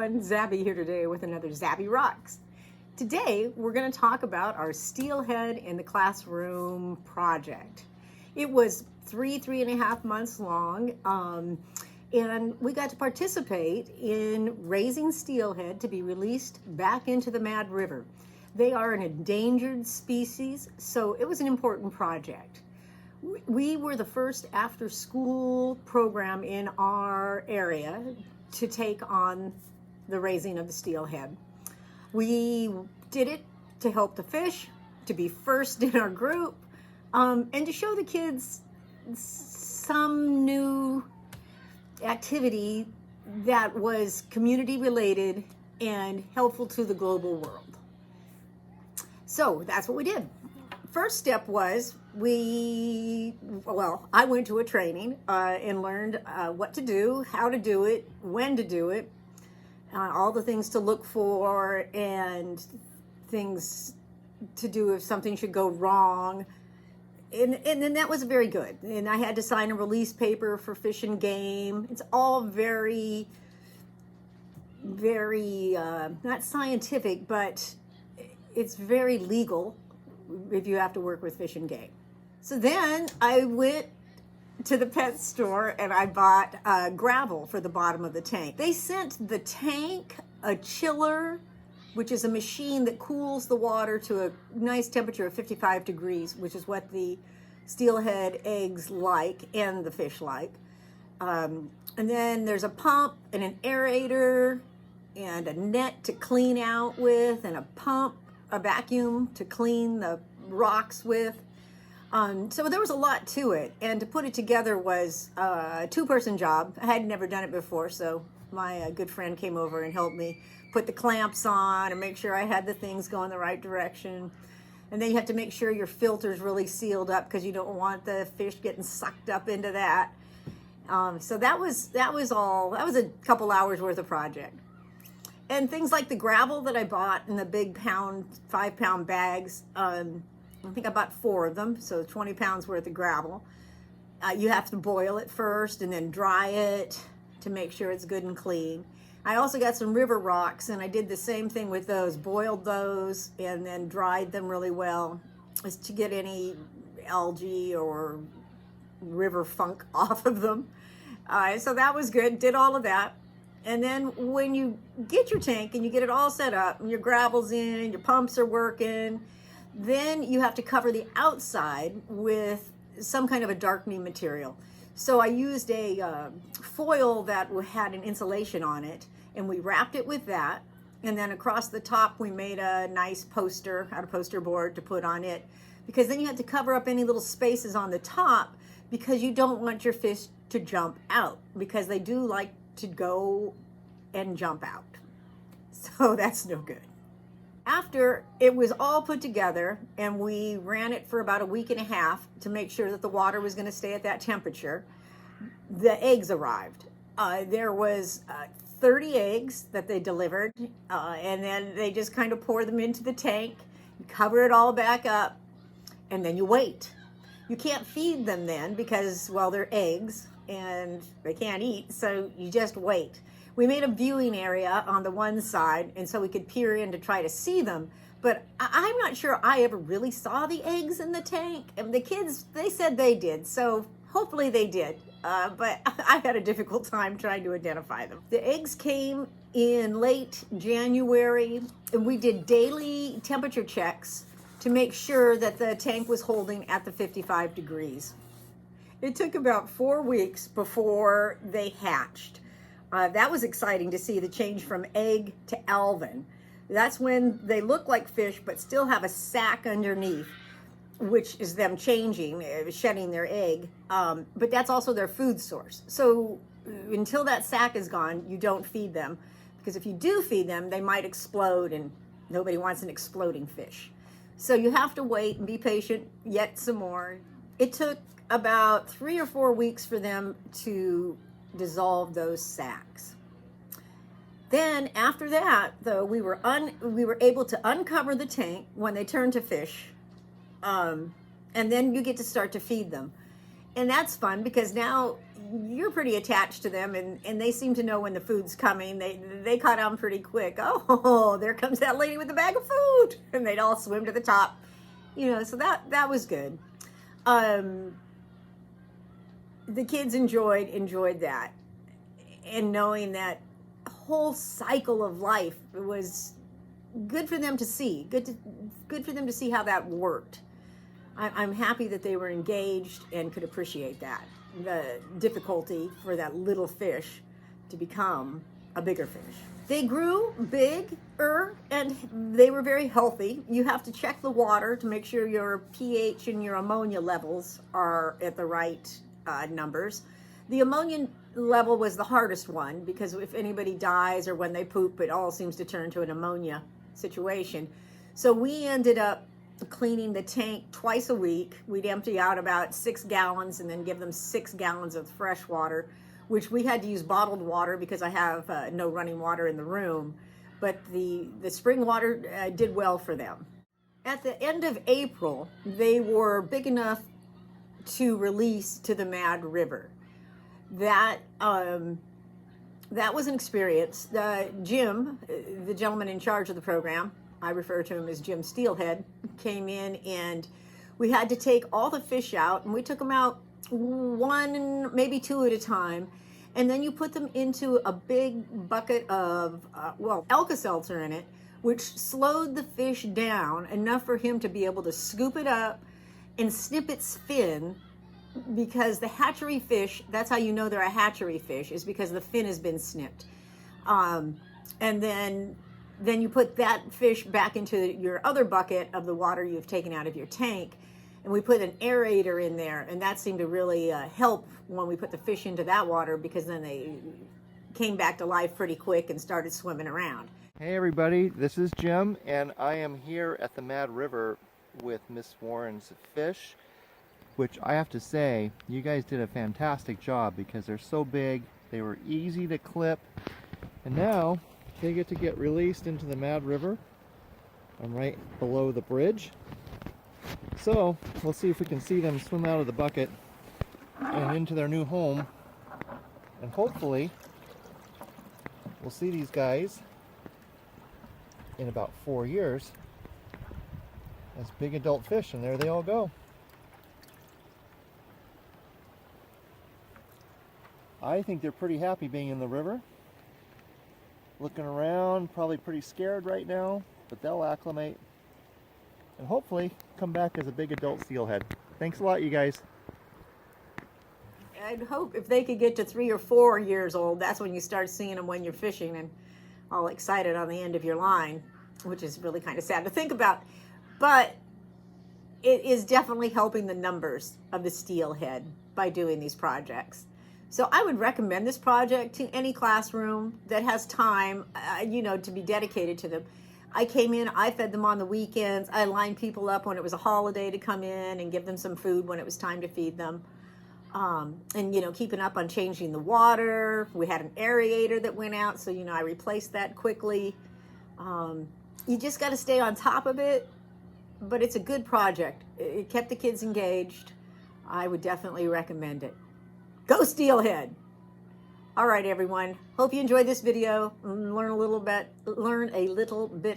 everyone, ZabE here today with another ZabE Rocks. Today we're going to talk about our Steelhead in the Classroom project. It was three and a half months long, and we got to participate in raising steelhead to be released back into the Mad River. They are an endangered species, so it was an important project. We were the first after-school program in our area to take on the raising of the steelhead. We did it to help the fish, to be first in our group, and to show the kids some new activity that was community related and helpful to the global world. So that's what we did. First step was I went to a training and learned what to do, how to do it, when to do it, all the things to look for and things to do if something should go wrong. And then that was very good. And I had to sign a release paper for Fish and Game. It's all very, not scientific, but it's very legal if you have to work with Fish and Game. So then I went to the pet store and I bought gravel for the bottom of the tank. They sent the tank a chiller, which is a machine that cools the water to a nice temperature of 55 degrees, which is what the steelhead eggs like and the fish like. And then there's a pump and an aerator and a net to clean out with and a vacuum to clean the rocks with. So there was a lot to it, and to put it together was a two-person job. I had never done it before, so my good friend came over and helped me put the clamps on and make sure I had the things going the right direction. And then you have to make sure your filter's really sealed up because you don't want the fish getting sucked up into that. So that was a couple hours worth of project. And things like the gravel that I bought in the big 5-pound bags, I think I bought 4 of them, so 20 pounds worth of gravel. You have to boil it first and then dry it to make sure it's good and clean. I also got some river rocks, and I did the same thing with those, boiled those and then dried them really well to get any algae or river funk off of them. So that was good, did all of that. And then when you get your tank and you get it all set up and your gravel's in, your pumps are working, then you have to cover the outside with some kind of a darkening material. So I used a foil that had an insulation on it, and we wrapped it with that. And then across the top, we made a nice poster, out of poster board to put on it, because then you have to cover up any little spaces on the top because you don't want your fish to jump out, because they do like to go and jump out. So that's no good. After it was all put together and we ran it for about a week and a half to make sure that the water was going to stay at that temperature, the eggs arrived. There was 30 eggs that they delivered, and then they just kind of pour them into the tank, cover it all back up, and then you wait. You can't feed them then because, well, they're eggs and they can't eat, so you just wait. We made a viewing area on the one side, and so we could peer in to try to see them, but I'm not sure I ever really saw the eggs in the tank. And the kids, they said they did, so hopefully they did, but I had a difficult time trying to identify them. The eggs came in late January, and we did daily temperature checks to make sure that the tank was holding at the 55 degrees. It took about 4 weeks before they hatched. That was exciting to see the change from egg to alvin. That's when they look like fish but still have a sac underneath, which is them changing, shedding their egg. But that's also their food source. So until that sac is gone, you don't feed them, because if you do feed them, they might explode, and nobody wants an exploding fish. So you have to wait and be patient yet some more. It took about 3 or 4 weeks for them to dissolve those sacs. Then after that, though, we were able to uncover the tank when they turned to fish, and then you get to start to feed them. And that's fun because now you're pretty attached to them, and they seem to know when the food's coming. They caught on pretty quick. Oh, there comes that lady with the bag of food, and they'd all swim to the top. So that was good. The kids enjoyed that, and knowing that whole cycle of life was good for them to see. Good for them to see how that worked. I'm happy that they were engaged and could appreciate that. The difficulty for that little fish to become a bigger fish. They grew bigger and they were very healthy. You have to check the water to make sure your pH and your ammonia levels are at the right numbers. The ammonia level was the hardest one because if anybody dies or when they poop, it all seems to turn to an ammonia situation. So we ended up cleaning the tank twice a week. We'd empty out about 6 gallons and then give them 6 gallons of fresh water, which we had to use bottled water because I have no running water in the room. But the spring water did well for them. At the end of April, they were big enough to release to the Mad River. That was an experience. Jim, the gentleman in charge of the program, I refer to him as Jim Steelhead, came in and we had to take all the fish out, and we took them out 1, maybe 2 at a time, and then you put them into a big bucket of Alka-Seltzer in it, which slowed the fish down enough for him to be able to scoop it up and snip its fin, because the hatchery fish, that's how you know they're a hatchery fish, is because the fin has been snipped. And then you put that fish back into your other bucket of the water you've taken out of your tank, and we put an aerator in there, and that seemed to really help when we put the fish into that water, because then they came back to life pretty quick and started swimming around. Hey everybody, this is Jim, and I am here at the Mad River with Miss Warren's fish, which I have to say, you guys did a fantastic job because they're so big, they were easy to clip, and now they get released into the Mad River. I'm right below the bridge. So we'll see if we can see them swim out of the bucket and into their new home. And hopefully we'll see these guys in about 4 years as big adult fish, and there they all go. I think they're pretty happy being in the river. Looking around, probably pretty scared right now, but they'll acclimate and hopefully come back as a big adult steelhead. Thanks a lot, you guys. I'd hope if they could get to 3 or 4 years old, that's when you start seeing them when you're fishing and all excited on the end of your line, which is really kind of sad to think about. But it is definitely helping the numbers of the steelhead by doing these projects. So I would recommend this project to any classroom that has time, to be dedicated to them. I came in, I fed them on the weekends. I lined people up when it was a holiday to come in and give them some food when it was time to feed them. And keeping up on changing the water. We had an aerator that went out, so, I replaced that quickly. You just got to stay on top of it, but it's a good project. It kept the kids engaged. I would definitely recommend it. Go Steelhead! All right, everyone. Hope you enjoyed this video and learn a little bit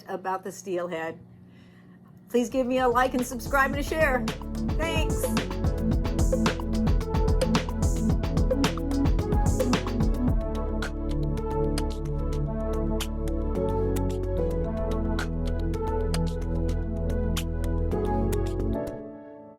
about the steelhead. Please give me a like and subscribe and a share. Thanks.